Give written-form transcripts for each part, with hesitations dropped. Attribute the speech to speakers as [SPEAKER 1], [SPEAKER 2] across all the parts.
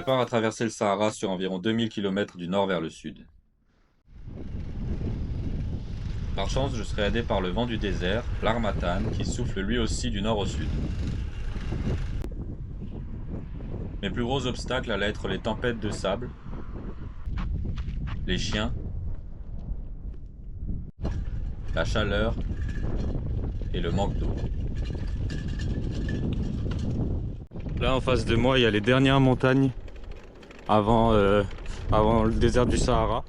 [SPEAKER 1] prépare à traverser le Sahara sur environ 2000 km du nord vers le sud. Par chance, je serai aidé par le vent du désert, l'Harmattan, qui souffle lui aussi du nord au sud. Mes plus gros obstacles allaient être les tempêtes de sable, les chiens, la chaleur et le manque d'eau. Là en face de moi, il y a les dernières montagnes avant le désert du Sahara.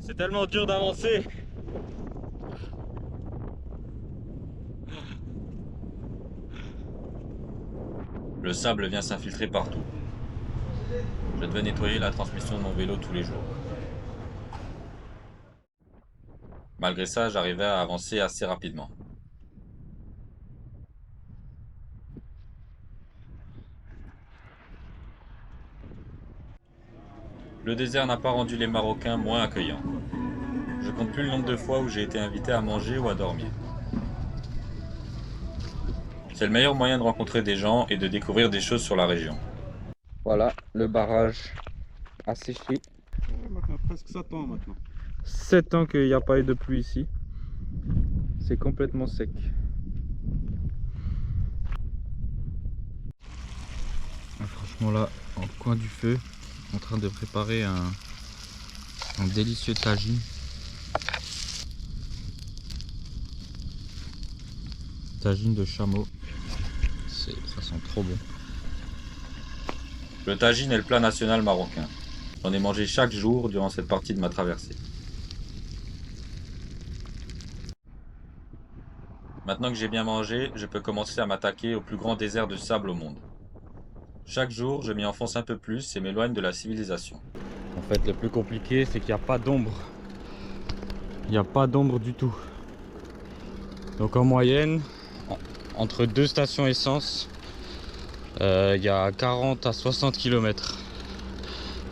[SPEAKER 1] C'est tellement dur d'avancer. Le sable vient s'infiltrer partout. Je devais nettoyer la transmission de mon vélo tous les jours. Malgré ça, j'arrivais à avancer assez rapidement. Le désert n'a pas rendu les Marocains moins accueillants. Je compte plus le nombre de fois où j'ai été invité à manger ou à dormir. C'est le meilleur moyen de rencontrer des gens et de découvrir des choses sur la région.
[SPEAKER 2] Voilà, le barrage a séché.
[SPEAKER 3] Ouais, maintenant, presque 7 ans maintenant.
[SPEAKER 2] 7 ans qu'il n'y a pas eu de pluie ici. C'est complètement sec. Franchement là, en coin du feu, en train de préparer un délicieux tagine. Tagine de chameau. Ça sent trop bon.
[SPEAKER 1] Le tagine est le plat national marocain. J'en ai mangé chaque jour durant cette partie de ma traversée. Maintenant que j'ai bien mangé, je peux commencer à m'attaquer au plus grand désert de sable au monde. Chaque jour, je m'y enfonce un peu plus et m'éloigne de la civilisation.
[SPEAKER 2] En fait, le plus compliqué, c'est qu'il n'y a pas d'ombre. Il n'y a pas d'ombre du tout. Donc en moyenne, entre deux stations essence, il y a 40 à 60 km.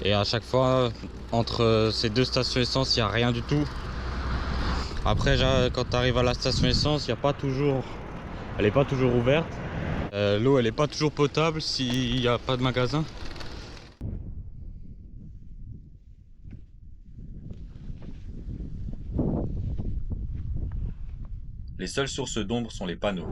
[SPEAKER 2] Et à chaque fois, entre ces deux stations essence, il n'y a rien du tout. Après, quand tu arrives à la station essence, il y a pas toujours, elle n'est pas toujours ouverte. L'eau, elle n'est pas toujours potable s'il n'y a pas de magasin.
[SPEAKER 1] Les seules sources d'ombre sont les panneaux.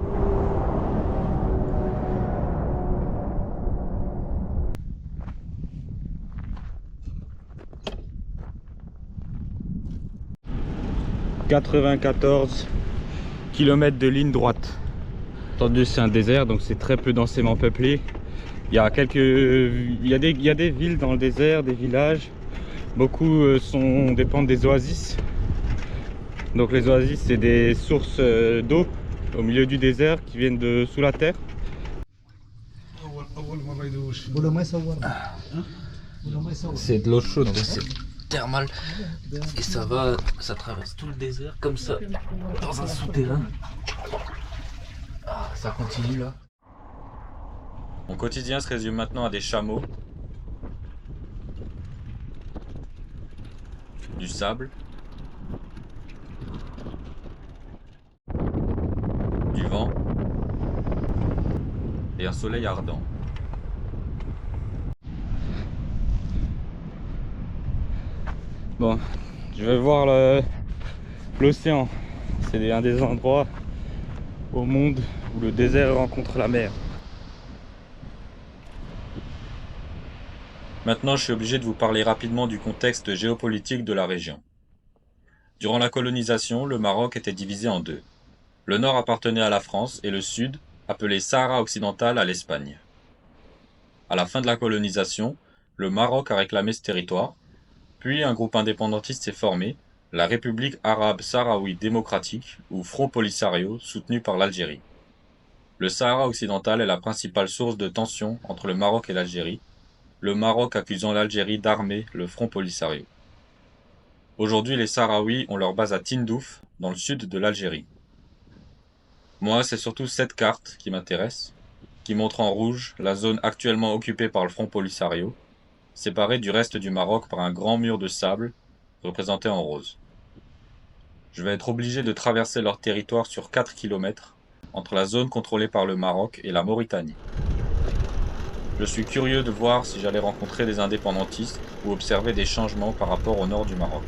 [SPEAKER 1] «
[SPEAKER 2] 94 km de ligne droite. Entendu, c'est un désert, donc c'est très peu densément peuplé. Il y a il y a des villes dans le désert, des villages. Beaucoup dépendent des oasis. Donc les oasis, c'est des sources d'eau au milieu du désert qui viennent de sous la terre.
[SPEAKER 4] C'est de l'eau chaude, c'est thermal et ça traverse tout le désert comme ça dans un souterrain. Ah, ça continue là.
[SPEAKER 1] Mon quotidien se résume maintenant à des chameaux, du sable, du vent et un soleil ardent.
[SPEAKER 2] Bon, je vais voir l'océan. C'est un des endroits au monde où le désert rencontre la mer.
[SPEAKER 1] Maintenant, je suis obligé de vous parler rapidement du contexte géopolitique de la région. Durant la colonisation, le Maroc était divisé en deux. Le nord appartenait à la France et le sud, appelé Sahara occidental, à l'Espagne. À la fin de la colonisation, le Maroc a réclamé ce territoire, puis un groupe indépendantiste s'est formé, la République arabe sahraoui démocratique, ou Front Polisario, soutenu par l'Algérie. Le Sahara occidental est la principale source de tension entre le Maroc et l'Algérie, le Maroc accusant l'Algérie d'armer le Front Polisario. Aujourd'hui, les Sahraouis ont leur base à Tindouf, dans le sud de l'Algérie. Moi, c'est surtout cette carte qui m'intéresse, qui montre en rouge la zone actuellement occupée par le Front Polisario, séparé du reste du Maroc par un grand mur de sable, représenté en rose. Je vais être obligé de traverser leur territoire sur 4 km, entre la zone contrôlée par le Maroc et la Mauritanie. Je suis curieux de voir si j'allais rencontrer des indépendantistes ou observer des changements par rapport au nord du Maroc.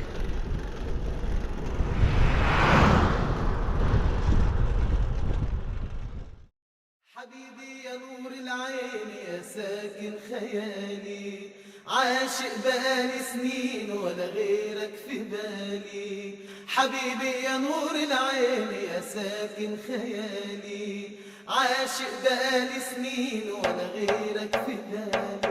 [SPEAKER 5] عاشق بقالي سنين ولا غيرك في بالي حبيبي يا نور العين يا ساكن خيالي عاشق بقالي سنين ولا غيرك في بالي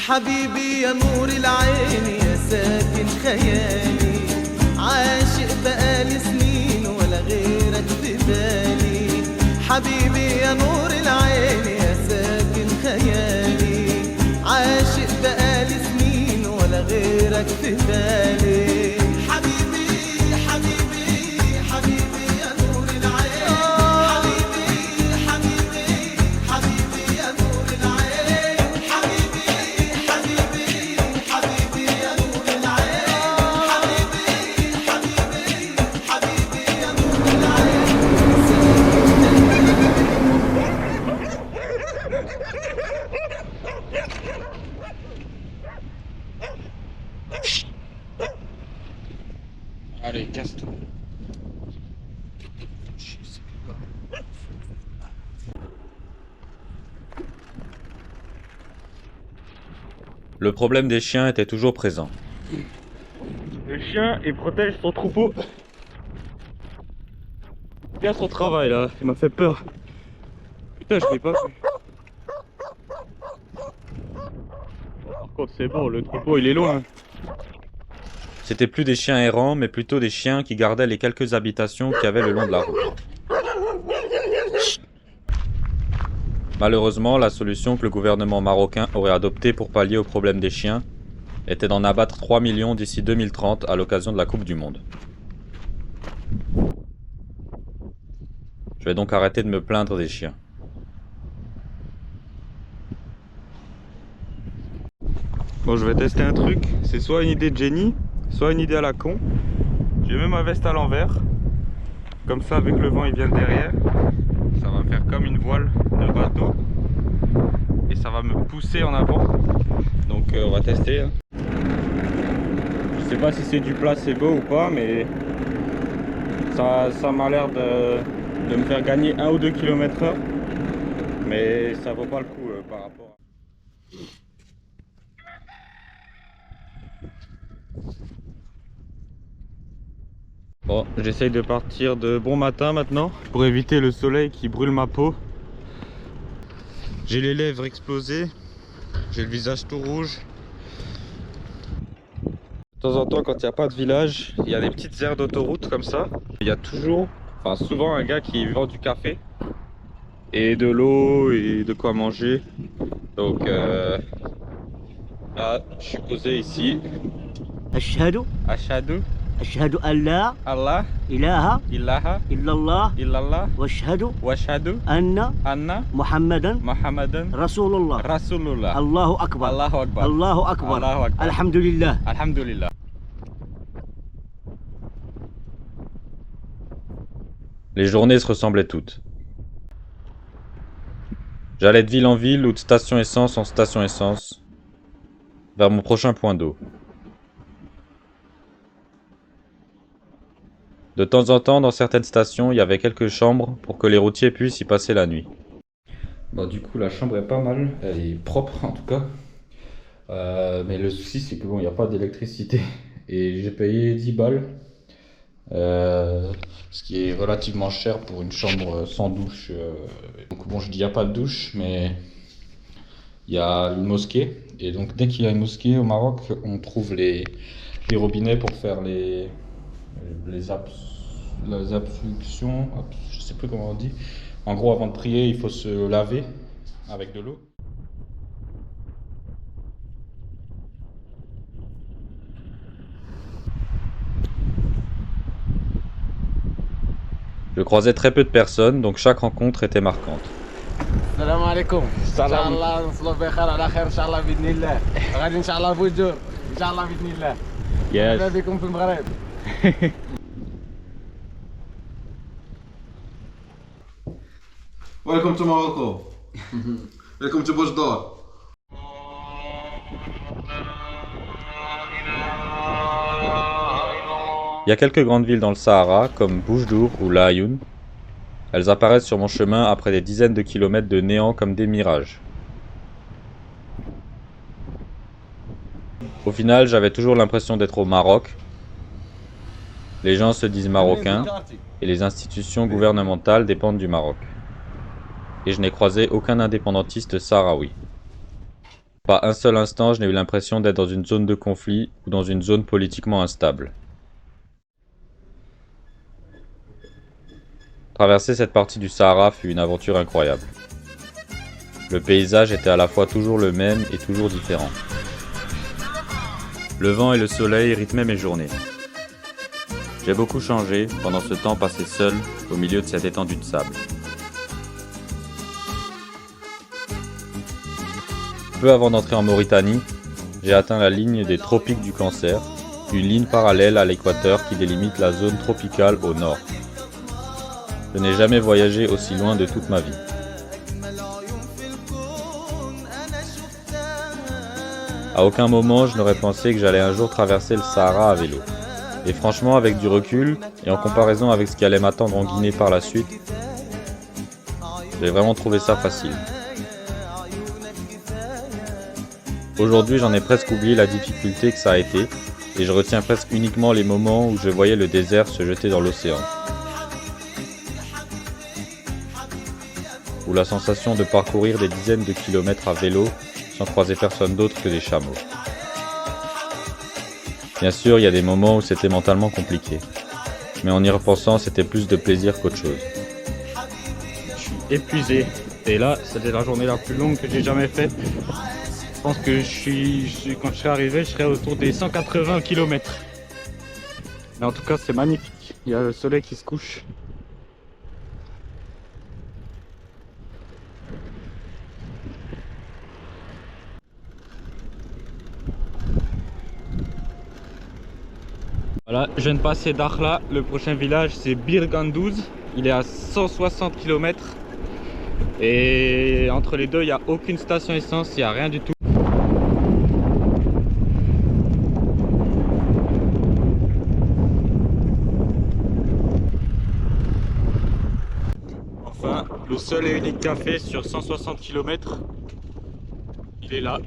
[SPEAKER 5] حبيبي يا نور العين يا ساكن خيالي عاشق بقالي سنين ولا غيرك في بالي حبيبي يا نور العين يا ساكن خيالي عاشق بقالي سنين ولا غيرك في بالي حبيبي حبيبي حبيبي يا نور العين حبيبي حبيبي حبيبي يا نور العين حبيبي حبيبي حبيبي يا نور العين حبيبي حبيبي حبيبي يا نور العين
[SPEAKER 2] Allez, casse-toi.
[SPEAKER 1] Le problème des chiens était toujours présent.
[SPEAKER 2] Le chien, il protège son troupeau. Bien son travail là, il m'a fait peur. Putain, je l'ai pas vu. Par contre, c'est bon, le troupeau il est loin.
[SPEAKER 1] C'étaient plus des chiens errants, mais plutôt des chiens qui gardaient les quelques habitations qu'il y avait le long de la route. Malheureusement, la solution que le gouvernement marocain aurait adoptée pour pallier au problème des chiens était d'en abattre 3 millions d'ici 2030 à l'occasion de la Coupe du Monde. Je vais donc arrêter de me plaindre des chiens.
[SPEAKER 2] Bon, je vais tester un truc, c'est soit une idée de génie, soit une idée à la con. J'ai mis ma veste à l'envers, comme ça avec le vent il vient de derrière, ça va faire comme une voile de bateau et ça va me pousser en avant. Donc on va tester. Hein. Je sais pas si c'est du placebo ou pas, mais ça m'a l'air de me faire gagner 1 ou 2 km/h, mais ça vaut pas le coup par rapport à... Bon, j'essaye de partir de bon matin maintenant pour éviter le soleil qui brûle ma peau. J'ai les lèvres explosées, j'ai le visage tout rouge. De temps en temps, quand il n'y a pas de village, il y a des petites aires d'autoroute comme ça. Il y a toujours, enfin souvent un gars qui vend du café et de l'eau et de quoi manger. Donc là, je suis posé ici.
[SPEAKER 6] أشهد
[SPEAKER 2] Ashhadu
[SPEAKER 6] أشهد أن لا
[SPEAKER 2] Allah
[SPEAKER 6] إله
[SPEAKER 2] ilaha
[SPEAKER 6] إلا الله
[SPEAKER 2] illallah
[SPEAKER 6] وأشهد
[SPEAKER 2] wa ashhadu
[SPEAKER 6] أن
[SPEAKER 2] anna
[SPEAKER 6] محمدا
[SPEAKER 2] Muhammadan
[SPEAKER 6] رسول الله
[SPEAKER 2] Rasulullah.
[SPEAKER 6] الله أكبر
[SPEAKER 2] Allahu Akbar.
[SPEAKER 6] الله أكبر
[SPEAKER 2] Allahu Akbar.
[SPEAKER 6] الحمد لله.
[SPEAKER 2] Alhamdulillah.
[SPEAKER 1] Les journées se ressemblaient toutes. J'allais de ville en ville ou de station essence en station essence, vers mon prochain point d'eau. De temps en temps, dans certaines stations, il y avait quelques chambres pour que les routiers puissent y passer la nuit.
[SPEAKER 2] Bon, du coup, la chambre est pas mal, elle est propre en tout cas. Mais le souci, c'est que bon, il n'y a pas d'électricité. Et j'ai payé 10 balles. Ce qui est relativement cher pour une chambre sans douche. Donc bon, je dis il n'y a pas de douche, mais
[SPEAKER 1] il y a une mosquée. Et donc dès qu'il y a une mosquée au Maroc, on trouve les robinets pour faire les ablutions, je sais plus comment on dit. En gros, avant de prier, il faut se laver avec de l'eau. Je croisais très peu de personnes, donc chaque rencontre était marquante.
[SPEAKER 7] السلام عليكم ان شاء الله نوصلوا بخير على خير ان شاء الله باذن الله غادي ان شاء الله بوجور ان شاء الله باذن الله مرحبا بكم في المغرب.
[SPEAKER 3] Welcome to Morocco. Welcome to Boujdor.
[SPEAKER 1] Il y a quelques grandes villes dans le Sahara, comme Boujdour ou Laayoune. Elles apparaissent sur mon chemin après des dizaines de kilomètres de néant comme des mirages. Au final, j'avais toujours l'impression d'être au Maroc. Les gens se disent marocains et les institutions gouvernementales dépendent du Maroc. Et je n'ai croisé aucun indépendantiste sahraoui. Pas un seul instant, je n'ai eu l'impression d'être dans une zone de conflit ou dans une zone politiquement instable. Traverser cette partie du Sahara fut une aventure incroyable. Le paysage était à la fois toujours le même et toujours différent. Le vent et le soleil rythmaient mes journées. J'ai beaucoup changé pendant ce temps passé seul au milieu de cette étendue de sable. Peu avant d'entrer en Mauritanie, j'ai atteint la ligne des tropiques du Cancer, une ligne parallèle à l'équateur qui délimite la zone tropicale au nord. Je n'ai jamais voyagé aussi loin de toute ma vie. À aucun moment je n'aurais pensé que j'allais un jour traverser le Sahara à vélo. Et franchement, avec du recul, et en comparaison avec ce qui allait m'attendre en Guinée par la suite, j'ai vraiment trouvé ça facile. Aujourd'hui, j'en ai presque oublié la difficulté que ça a été, et je retiens presque uniquement les moments où je voyais le désert se jeter dans l'océan. Ou la sensation de parcourir des dizaines de kilomètres à vélo sans croiser personne d'autre que des chameaux. Bien sûr, il y a des moments où c'était mentalement compliqué, mais en y repensant, c'était plus de plaisir qu'autre chose.
[SPEAKER 2] Je suis épuisé. Et là, c'était la journée la plus longue que j'ai jamais faite. Je pense que quand je serai arrivé, je serai autour des 180 km. Mais en tout cas, c'est magnifique. Il y a le soleil qui se couche. Voilà, je viens de passer Dakhla. Le prochain village, c'est Bir Gandouz. Il est à 160 km. Et entre les deux, il n'y a aucune station essence, il n'y a rien du tout. Enfin, le seul et unique café sur 160 km, il est là.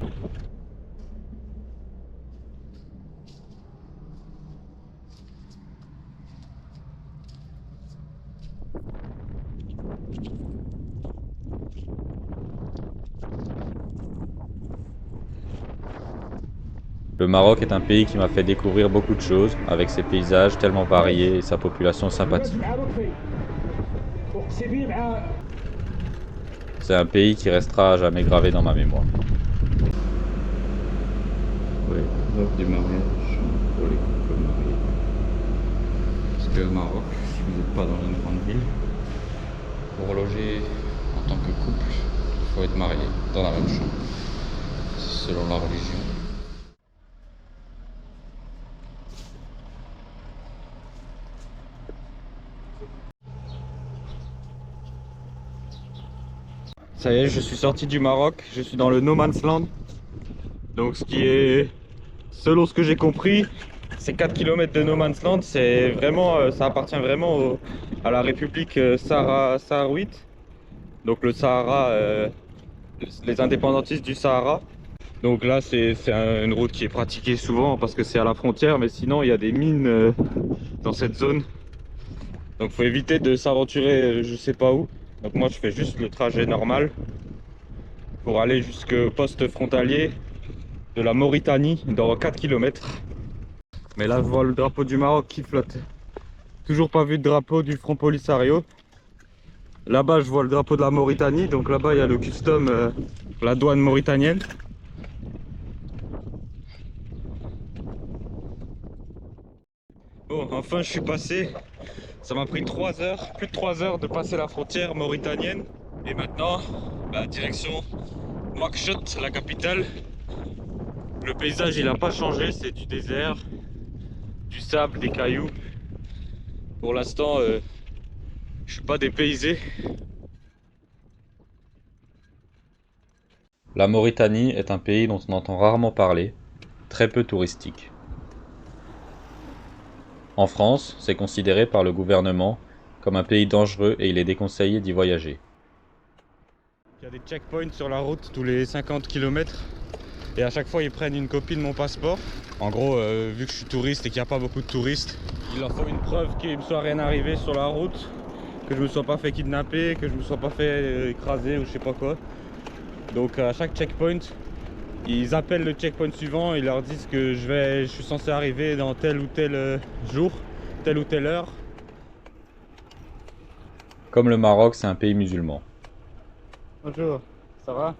[SPEAKER 1] Le Maroc est un pays qui m'a fait découvrir beaucoup de choses, avec ses paysages tellement variés et sa population sympathique. C'est un pays qui restera à jamais gravé dans ma mémoire.
[SPEAKER 2] Oui, l'offre du mariage pour les couples mariés. Parce que au Maroc, si vous n'êtes pas dans une grande ville, pour loger en tant que couple, il faut être marié dans la même chambre, selon la religion. Ça y est, je suis sorti du Maroc, je suis dans le No Man's Land. Donc ce qui est, selon ce que j'ai compris, ces 4 km de No Man's Land, c'est vraiment, ça appartient vraiment à la République saharouite. Donc le Sahara, les indépendantistes du Sahara. Donc là c'est une route qui est pratiquée souvent parce que c'est à la frontière, mais sinon il y a des mines dans cette zone. Donc faut éviter de s'aventurer je sais pas où. Donc moi je fais juste le trajet normal. pour aller jusqu'au poste frontalier de la Mauritanie dans 4 km. Mais là je vois le drapeau du Maroc qui flotte. Toujours pas vu de drapeau du Front Polisario. Là-bas je vois le drapeau de la Mauritanie, donc là-bas il y a le custom, la douane mauritanienne. Bon, enfin je suis passé. Ça m'a pris 3 heures, plus de 3 heures de passer la frontière mauritanienne. Et maintenant, direction Nouakchott, la capitale. Le paysage il n'a pas changé, c'est du désert, du sable, des cailloux. Pour l'instant, je suis pas dépaysé.
[SPEAKER 1] La Mauritanie est un pays dont on entend rarement parler, très peu touristique. En France, c'est considéré par le gouvernement comme un pays dangereux et il est déconseillé d'y voyager.
[SPEAKER 2] Il y a des checkpoints sur la route tous les 50 km et à chaque fois ils prennent une copie de mon passeport. En gros, vu que je suis touriste et qu'il n'y a pas beaucoup de touristes, il leur faut une preuve qu'il ne me soit rien arrivé sur la route, que je me sois pas fait kidnapper, que je me sois pas fait écraser ou je sais pas quoi. Donc à chaque checkpoint, ils appellent le checkpoint suivant et ils leur disent que je suis censé arriver dans tel ou tel jour, telle ou telle heure.
[SPEAKER 1] Comme le Maroc, c'est un pays musulman.
[SPEAKER 2] Bonjour, ça va?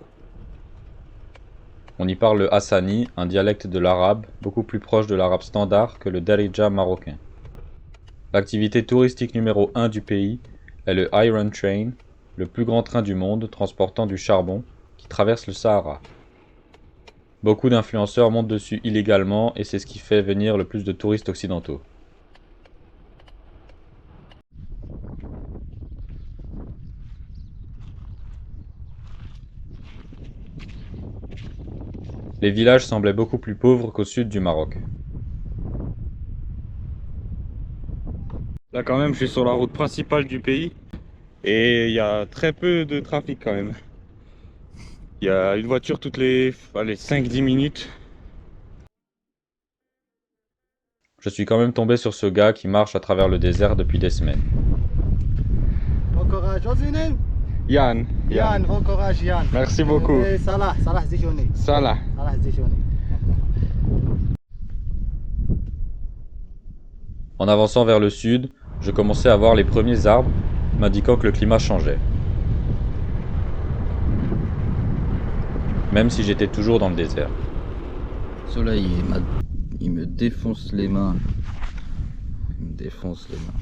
[SPEAKER 1] On y parle le hassani, un dialecte de l'arabe, beaucoup plus proche de l'arabe standard que le darija marocain. L'activité touristique numéro 1 du pays est le Iron Train, le plus grand train du monde transportant du charbon qui traverse le Sahara. Beaucoup d'influenceurs montent dessus illégalement et c'est ce qui fait venir le plus de touristes occidentaux. Les villages semblaient beaucoup plus pauvres qu'au sud du Maroc.
[SPEAKER 2] Là quand même, je suis sur la route principale du pays et il y a très peu de trafic quand même. Il y a une voiture toutes les 5-10 minutes.
[SPEAKER 1] Je suis quand même tombé sur ce gars qui marche à travers le désert depuis des semaines.
[SPEAKER 8] Bon courage, Ozine.
[SPEAKER 2] Yann.
[SPEAKER 8] Yann, bon courage, Yann.
[SPEAKER 2] Merci beaucoup.
[SPEAKER 8] Salah Zijouni.
[SPEAKER 2] Salah.
[SPEAKER 8] Salah Zijouni.
[SPEAKER 1] En avançant vers le sud, je commençais à voir les premiers arbres, m'indiquant que le climat changeait. Même si j'étais toujours dans le désert.
[SPEAKER 4] Le soleil, il me défonce les mains. Il me défonce les mains.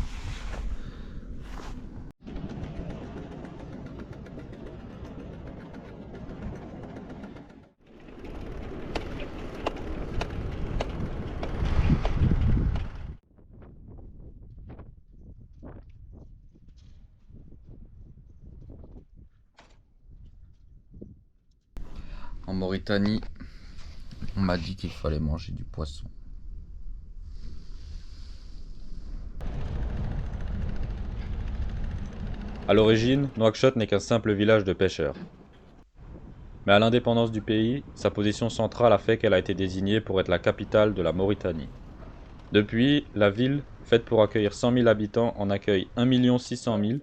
[SPEAKER 4] En Mauritanie, on m'a dit qu'il fallait manger du poisson.
[SPEAKER 1] À l'origine, Nouakchott n'est qu'un simple village de pêcheurs. Mais à l'indépendance du pays, sa position centrale a fait qu'elle a été désignée pour être la capitale de la Mauritanie. Depuis, la ville, faite pour accueillir 100 000 habitants, en accueille 1 600 000.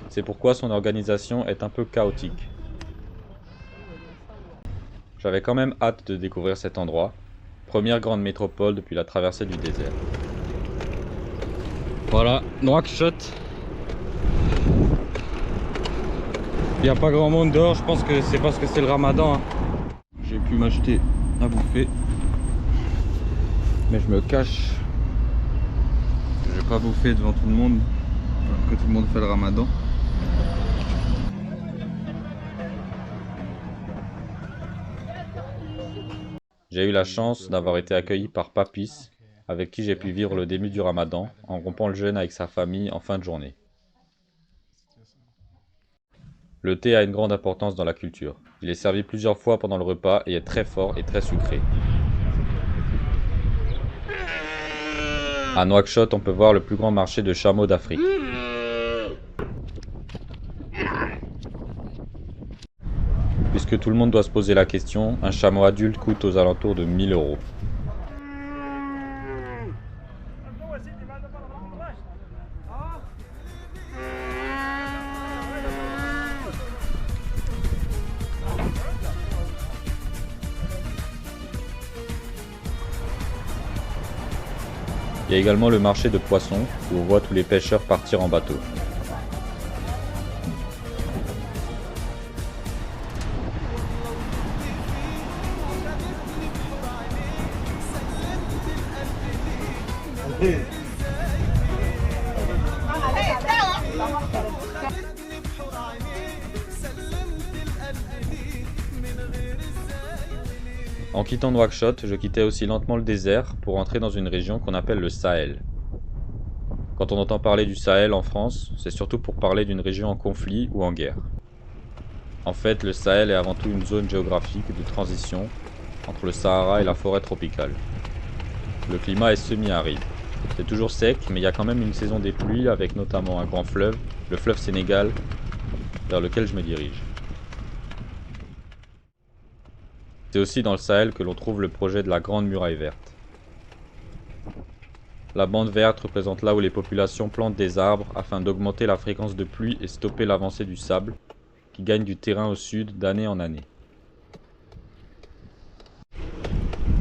[SPEAKER 1] C'est pourquoi son organisation est un peu chaotique. J'avais quand même hâte de découvrir cet endroit, première grande métropole depuis la traversée du désert.
[SPEAKER 2] Voilà, Nouakchott. Il n'y a pas grand monde dehors, je pense que c'est parce que c'est le ramadan. Hein. J'ai pu m'acheter à bouffer. Mais je me cache. Je vais pas bouffer devant tout le monde, alors que tout le monde fait le ramadan.
[SPEAKER 1] J'ai eu la chance d'avoir été accueilli par Papis, avec qui j'ai pu vivre le début du ramadan, en rompant le jeûne avec sa famille en fin de journée. Le thé a une grande importance dans la culture. Il est servi plusieurs fois pendant le repas et est très fort et très sucré. À Nouakchott, on peut voir le plus grand marché de chameaux d'Afrique. Puisque tout le monde doit se poser la question, un chameau adulte coûte aux alentours de 1 000 €. Il y a également le marché de poissons, où on voit tous les pêcheurs partir en bateau. En quittant Nouakchott, je quittais aussi lentement le désert pour entrer dans une région qu'on appelle le Sahel. Quand on entend parler du Sahel en France, c'est surtout pour parler d'une région en conflit ou en guerre. En fait, le Sahel est avant tout une zone géographique de transition entre le Sahara et la forêt tropicale. Le climat est semi-aride. C'est toujours sec, mais il y a quand même une saison des pluies avec notamment un grand fleuve, le fleuve Sénégal, vers lequel je me dirige. C'est aussi dans le Sahel que l'on trouve le projet de la Grande Muraille Verte. La bande verte représente là où les populations plantent des arbres afin d'augmenter la fréquence de pluie et stopper l'avancée du sable, qui gagne du terrain au sud d'année en année.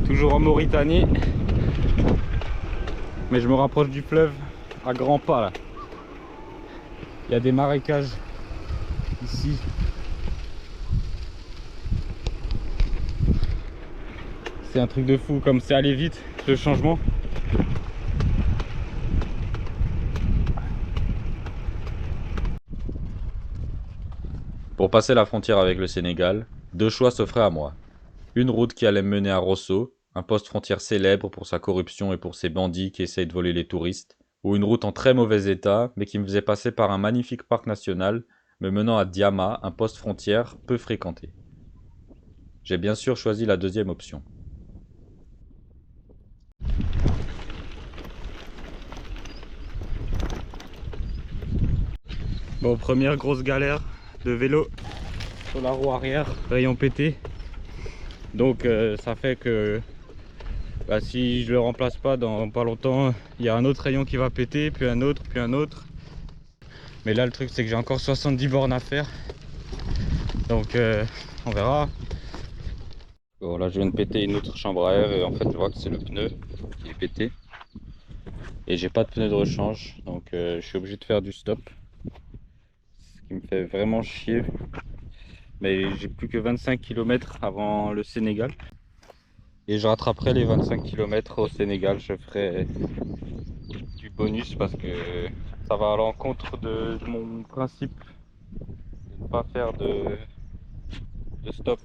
[SPEAKER 2] Toujours en Mauritanie. Mais je me rapproche du fleuve à grands pas là. Il y a des marécages ici. C'est un truc de fou, comme c'est allé vite le changement.
[SPEAKER 1] Pour passer la frontière avec le Sénégal, deux choix s'offraient à moi. Une route qui allait me mener à Rosso, un poste frontière célèbre pour sa corruption et pour ses bandits qui essayent de voler les touristes, ou une route en très mauvais état, mais qui me faisait passer par un magnifique parc national, me menant à Diama, un poste frontière peu fréquenté. J'ai bien sûr choisi la deuxième option.
[SPEAKER 2] Bon, première grosse galère de vélo sur la roue arrière, rayon pété. Donc ça fait que si je le remplace pas dans pas longtemps, il y a un autre rayon qui va péter, puis un autre, puis un autre. Mais là le truc c'est que j'ai encore 70 bornes à faire. Donc on verra. Bon là je viens de péter une autre chambre à air et en fait je vois que c'est le pneu qui est pété. Et j'ai pas de pneu de rechange, donc je suis obligé de faire du stop. Ce qui me fait vraiment chier. Mais j'ai plus que 25 km avant le Sénégal. Et je rattraperai les 25 km au Sénégal. Je ferai du bonus parce que ça va à l'encontre de mon principe de ne pas faire de stop.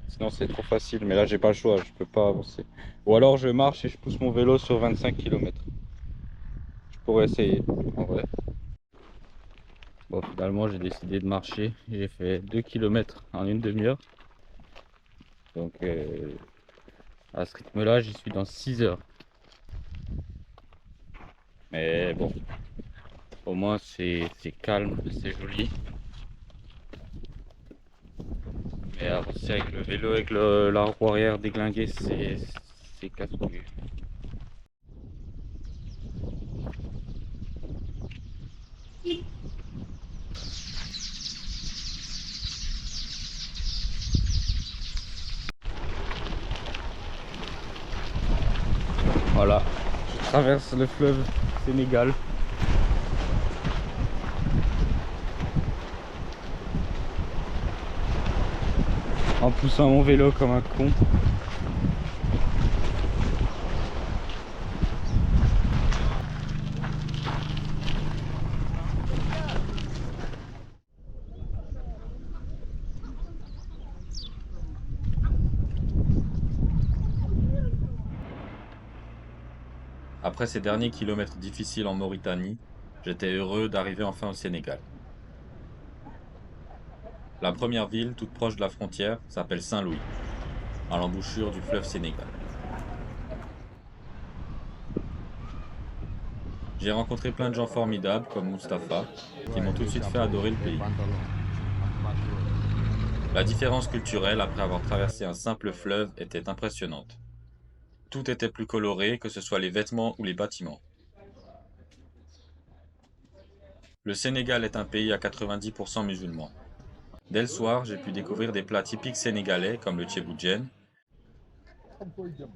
[SPEAKER 2] Sinon c'est trop facile, mais là j'ai pas le choix, je peux pas avancer. Ou alors je marche et je pousse mon vélo sur 25 km. Je pourrais essayer en vrai. Bon, finalement j'ai décidé de marcher. J'ai fait 2 km en une demi-heure. Donc à ce rythme là j'y suis dans 6 heures. Mais bon, au moins c'est calme, c'est joli. Mais avancer avec le vélo, avec la roue arrière déglinguée, c'est casse-couille. Voilà, je traverse le fleuve Sénégal. En poussant mon vélo comme un con.
[SPEAKER 1] Après ces derniers kilomètres difficiles en Mauritanie, j'étais heureux d'arriver enfin au Sénégal. La première ville, toute proche de la frontière, s'appelle Saint-Louis, à l'embouchure du fleuve Sénégal. J'ai rencontré plein de gens formidables comme Mustapha, qui m'ont tout de suite fait adorer le pays. La différence culturelle après avoir traversé un simple fleuve était impressionnante. Tout était plus coloré, que ce soit les vêtements ou les bâtiments. Le Sénégal est un pays à 90% musulman. Dès le soir, j'ai pu découvrir des plats typiques sénégalais comme le tchéboudienne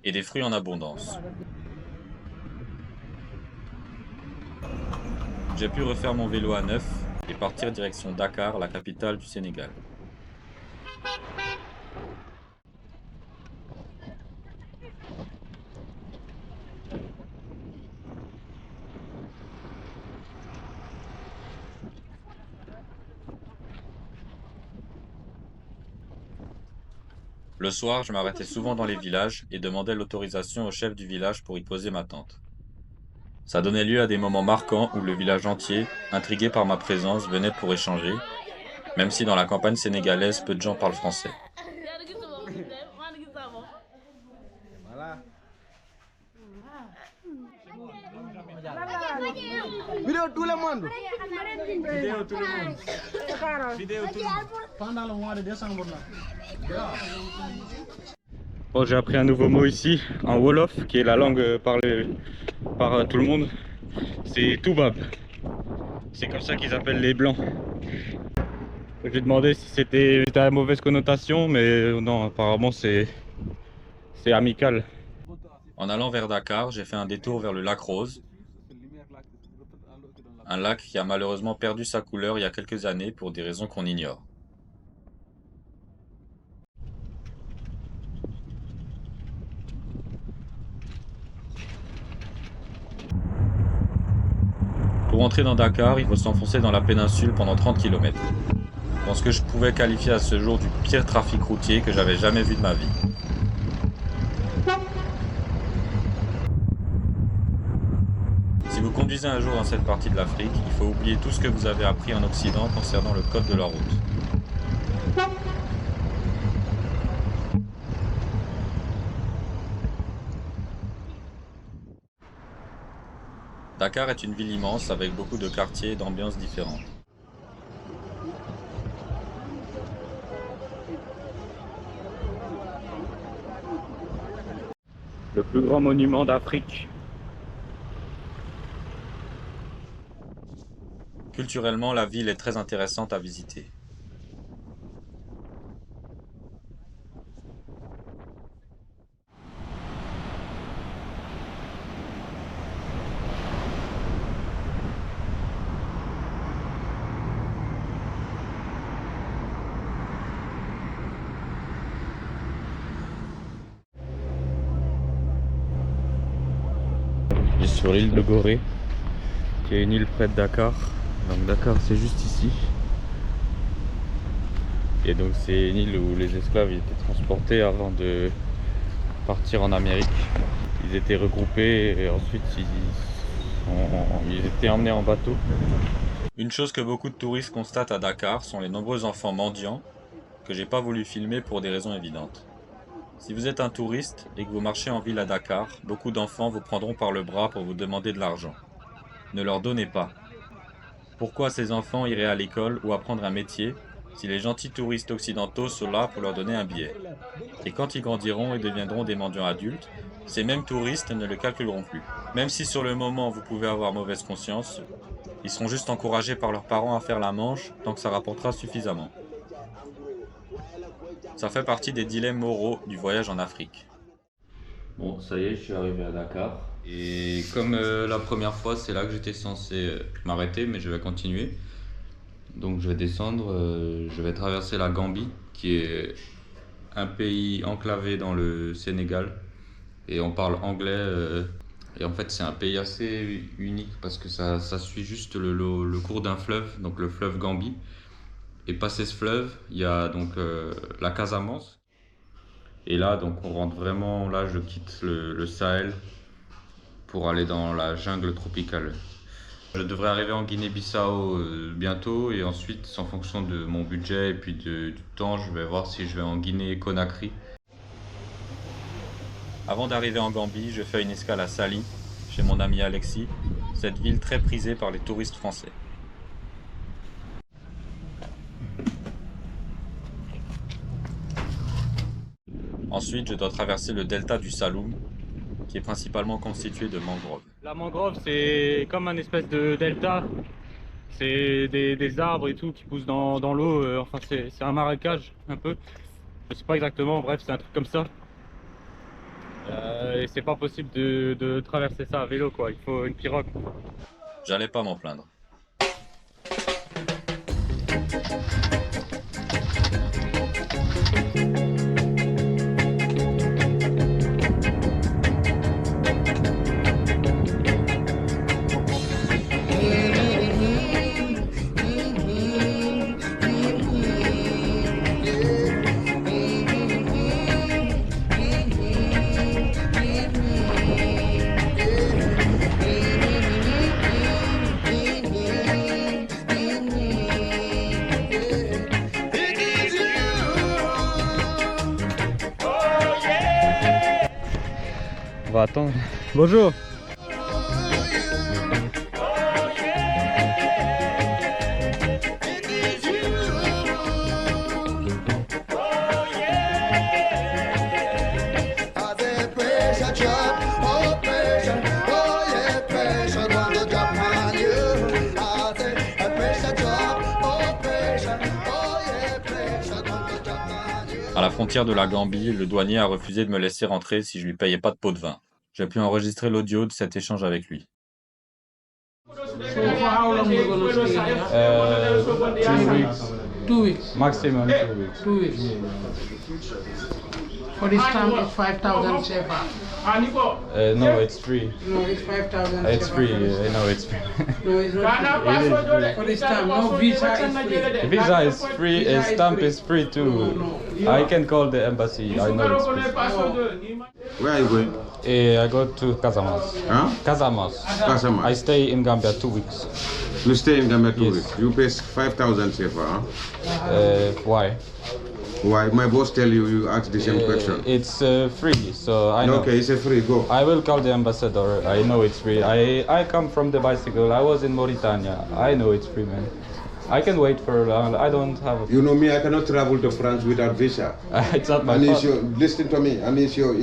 [SPEAKER 1] et des fruits en abondance. J'ai pu refaire mon vélo à neuf et partir direction Dakar, la capitale du Sénégal. Le soir, je m'arrêtais souvent dans les villages et demandais l'autorisation au chef du village pour y poser ma tente. Ça donnait lieu à des moments marquants où le village entier, intrigué par ma présence, venait pour échanger, même si dans la campagne sénégalaise, peu de gens parlent français.
[SPEAKER 8] Vidéo tout le monde. Vidéo tout le monde. Vidéo tout le monde. Pendant le mois de décembre.
[SPEAKER 2] Bon, j'ai appris un nouveau mot ici, en Wolof, qui est la langue parlée par tout le monde. C'est Toubab. C'est comme ça qu'ils appellent les blancs. Je lui ai demandé si c'était à mauvaise connotation, mais non, apparemment c'est amical.
[SPEAKER 1] En allant vers Dakar, j'ai fait un détour vers le lac Rose, un lac qui a malheureusement perdu sa couleur il y a quelques années pour des raisons qu'on ignore. Pour entrer dans Dakar, il faut s'enfoncer dans la péninsule pendant 30 km, dans ce que je pouvais qualifier à ce jour du pire trafic routier que j'avais jamais vu de ma vie. Si vous conduisez un jour dans cette partie de l'Afrique, il faut oublier tout ce que vous avez appris en Occident concernant le code de la route. Dakar est une ville immense avec beaucoup de quartiers et d'ambiances différentes.
[SPEAKER 2] Le plus grand monument d'Afrique.
[SPEAKER 1] Culturellement, la ville est très intéressante à visiter.
[SPEAKER 2] Je suis sur l'île de Gorée, qui est une île près de Dakar. Donc Dakar c'est juste ici. Et donc c'est une île où les esclaves étaient transportés avant de partir en Amérique. Ils étaient regroupés et ensuite ils étaient emmenés en bateau.
[SPEAKER 1] Une chose que beaucoup de touristes constatent à Dakar sont les nombreux enfants mendiants que j'ai pas voulu filmer pour des raisons évidentes. Si vous êtes un touriste et que vous marchez en ville à Dakar, beaucoup d'enfants vous prendront par le bras pour vous demander de l'argent. Ne leur donnez pas. Pourquoi ces enfants iraient à l'école ou apprendre un métier si les gentils touristes occidentaux sont là pour leur donner un billet? Et quand ils grandiront et deviendront des mendiants adultes, ces mêmes touristes ne le calculeront plus. Même si sur le moment vous pouvez avoir mauvaise conscience, ils seront juste encouragés par leurs parents à faire la manche tant que ça rapportera suffisamment. Ça fait partie des dilemmes moraux du voyage en Afrique. Bon, ça y est, je suis arrivé à Dakar. Et comme la première fois, c'est là que j'étais censé m'arrêter, mais je vais continuer. Donc je vais descendre, je vais traverser la Gambie, qui est un pays enclavé dans le Sénégal. Et on parle anglais. Et en fait, c'est un pays assez unique parce que ça suit juste le cours d'un fleuve, donc le fleuve Gambie. Et passé ce fleuve, il y a donc la Casamance. Et là, donc on rentre vraiment, là je quitte le Sahel pour aller dans la jungle tropicale. Je devrais arriver en Guinée-Bissau bientôt et ensuite, en fonction de mon budget et puis du temps, je vais voir si je vais en Guinée-Conakry. Avant d'arriver en Gambie, je fais une escale à Saly, chez mon ami Alexis, cette ville très prisée par les touristes français. Ensuite, je dois traverser le delta du Saloum, qui est principalement constitué de mangroves.
[SPEAKER 2] La mangrove, c'est comme un espèce de delta. C'est des arbres et tout qui poussent dans l'eau. Enfin, c'est un marécage, un peu. Je sais pas exactement, bref, c'est un truc comme ça. Et c'est pas possible de traverser ça à vélo, quoi. Il faut une pirogue.
[SPEAKER 1] J'allais pas m'en plaindre.
[SPEAKER 2] On va attendre. Bonjour.
[SPEAKER 1] À la frontière de la Gambie, le douanier a refusé de me laisser rentrer si je lui payais pas de pot de vin. J'ai pu enregistrer l'audio de cet échange avec lui.
[SPEAKER 2] 2 weeks.
[SPEAKER 8] 2 weeks.
[SPEAKER 2] Maximum 2 weeks.
[SPEAKER 8] 2 weeks. For this time, it's 5,000 CFA.
[SPEAKER 2] No, it's free.
[SPEAKER 8] No, it's 5,000
[SPEAKER 2] It's
[SPEAKER 8] CFA.
[SPEAKER 2] free. No, it's free.
[SPEAKER 8] No, it's not free. For this time, no visa is free.
[SPEAKER 2] Visa is free. Stamp is free too. I can call the embassy. I know it's free.
[SPEAKER 3] Where are you going?
[SPEAKER 2] I go to Casamance.
[SPEAKER 3] Huh?
[SPEAKER 2] Casamance.
[SPEAKER 3] Casamance.
[SPEAKER 2] I stay in Gambia 2 weeks.
[SPEAKER 3] You stay in Gambia 2
[SPEAKER 2] Yes.
[SPEAKER 3] weeks. You pay 5,000 CFA, huh?
[SPEAKER 2] Why?
[SPEAKER 3] Why? My boss tell you, you ask the same question.
[SPEAKER 2] It's free, so I know.
[SPEAKER 3] Okay, he said free, go.
[SPEAKER 2] I will call the ambassador. I know it's free. I come from the bicycle. I was in Mauritania. I know it's free, man. I can wait for long. I don't have a...
[SPEAKER 3] You know me, I cannot travel to France without visa.
[SPEAKER 2] It's not my
[SPEAKER 3] And it's
[SPEAKER 2] fault.
[SPEAKER 3] your, listen to me, and it's your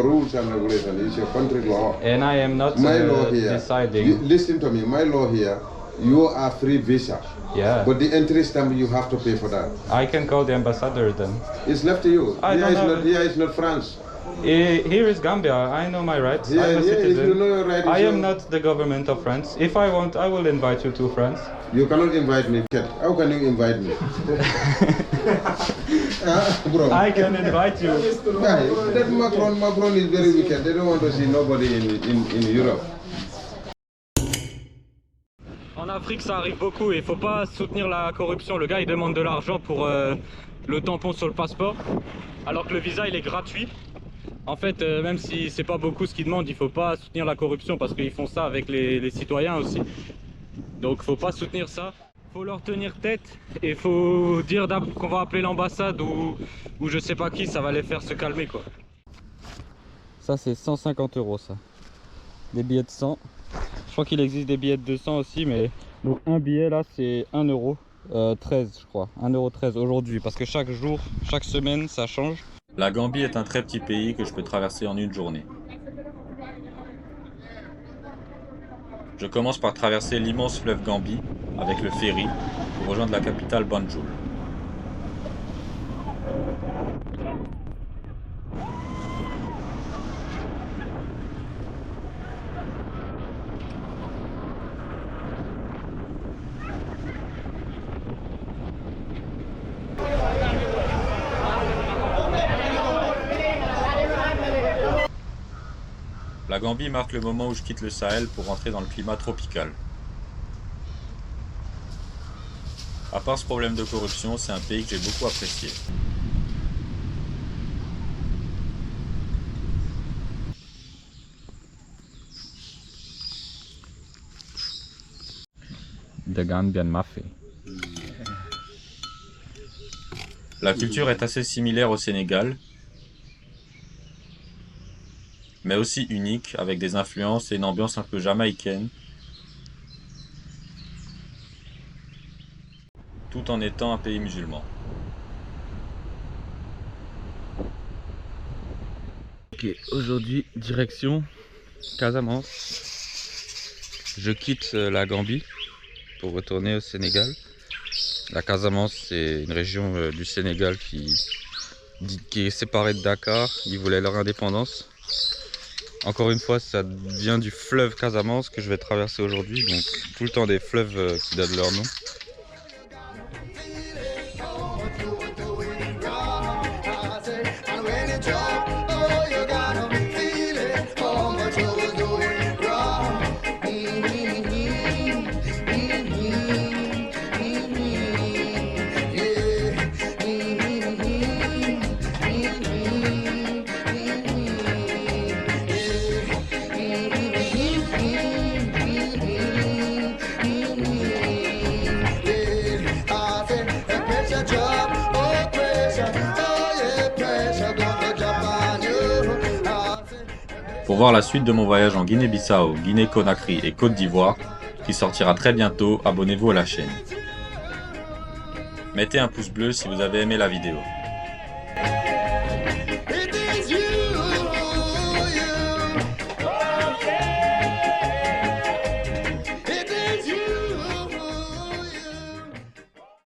[SPEAKER 3] rules and regulations, it's your country law.
[SPEAKER 2] And I am not
[SPEAKER 3] My law here,
[SPEAKER 2] deciding.
[SPEAKER 3] listen to me, my law here, you are free visa.
[SPEAKER 2] Yeah.
[SPEAKER 3] But the entry stamp, you have to pay for that.
[SPEAKER 2] I can call the ambassador then.
[SPEAKER 3] It's left to you.
[SPEAKER 2] I don't have-
[SPEAKER 3] Here is not France.
[SPEAKER 2] Here is Gambia. I know my rights.
[SPEAKER 3] Yeah,
[SPEAKER 2] I'm a
[SPEAKER 3] yeah, if
[SPEAKER 2] citizen.
[SPEAKER 3] you know your rights,
[SPEAKER 2] I am
[SPEAKER 3] you-
[SPEAKER 2] not the government of France. If I want, I will invite you to France.
[SPEAKER 3] You cannot invite me, Kat. How can you invite me? Bro.
[SPEAKER 2] I can invite you.
[SPEAKER 3] Guy, that Macron is very wicked. They don't want to see nobody in Europe.
[SPEAKER 2] En Afrique, ça arrive beaucoup et il faut pas soutenir la corruption. Le gars, il demande de l'argent pour le tampon sur le passeport, alors que le visa, il est gratuit. En fait, même si c'est pas beaucoup ce qu'ils demandent, il faut pas soutenir la corruption parce qu'ils font ça avec les citoyens aussi. Donc, faut pas soutenir ça. Faut leur tenir tête et faut dire qu'on va appeler l'ambassade ou je sais pas qui, ça va les faire se calmer quoi. Ça, c'est 150 €, ça. Des billets de 100. Je crois qu'il existe des billets de 200 aussi, mais donc un billet là c'est 1 €, 13 je crois, 1,13 € aujourd'hui, parce que chaque jour, chaque semaine ça change.
[SPEAKER 1] La Gambie est un très petit pays que je peux traverser en une journée. Je commence par traverser l'immense fleuve Gambie avec le ferry pour rejoindre la capitale Banjul. La Gambie marque le moment où je quitte le Sahel pour rentrer dans le climat tropical. À part ce problème de corruption, c'est un pays que j'ai beaucoup apprécié.
[SPEAKER 2] The Gambian Mafia.
[SPEAKER 1] La culture est assez similaire au Sénégal, mais aussi unique, avec des influences et une ambiance un peu jamaïcaine, tout en étant un pays musulman.
[SPEAKER 2] Ok, aujourd'hui, direction Casamance. Je quitte la Gambie pour retourner au Sénégal. La Casamance, c'est une région du Sénégal qui est séparée de Dakar. Ils voulaient leur indépendance. Encore une fois, ça vient du fleuve Casamance que je vais traverser aujourd'hui. Donc tout le temps des fleuves qui donnent leur nom.
[SPEAKER 1] voir la suite de mon voyage en Guinée-Bissau, Guinée-Conakry et Côte d'Ivoire, qui sortira très bientôt, abonnez-vous à la chaîne. Mettez un pouce bleu si vous avez aimé la vidéo.